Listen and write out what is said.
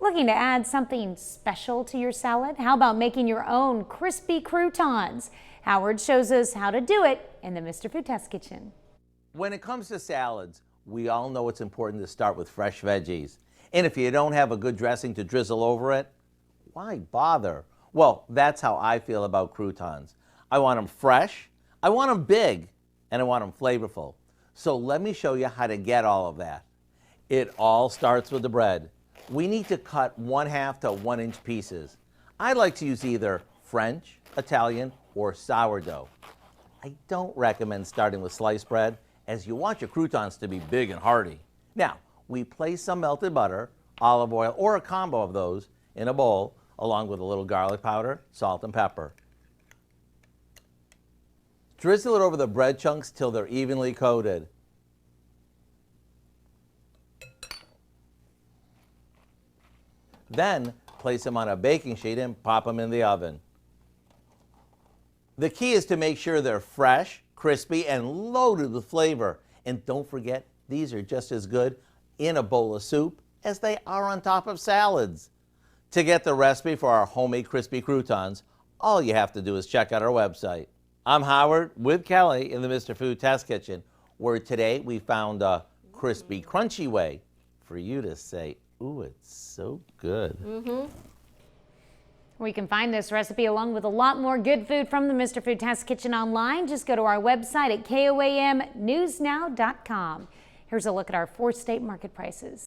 Looking to add something special to your salad? How about making your own crispy croutons? Howard shows us how to do it in the Mr. Food Test Kitchen. When it comes to salads, we all know it's important to start with fresh veggies. And if you don't have a good dressing to drizzle over it, why bother? Well, that's how I feel about croutons. I want them fresh, I want them big, and I want them flavorful. So let me show you how to get all of that. It all starts with the bread. We need to cut 1/2 to 1 inch pieces. I like to use either French, Italian, or sourdough. I don't recommend starting with sliced bread, as you want your croutons to be big and hearty. Now, we place some melted butter, olive oil, or a combo of those in a bowl, along with a little garlic powder, salt, and pepper. Drizzle it over the bread chunks till they're evenly coated. Then, place them on a baking sheet and pop them in the oven. The key is to make sure they're fresh, crispy, and loaded with flavor. And don't forget, these are just as good in a bowl of soup as they are on top of salads. To get the recipe for our homemade crispy croutons, all you have to do is check out our website. I'm Howard with Kelly in the Mr. Food Test Kitchen, where today we found a crispy, crunchy way for you to say, ooh, it's so good. We can find this recipe along with a lot more good food from the Mr. Food Test Kitchen online. Just go to our website at KOAMnewsnow.com. Here's a look at our 4 state market prices.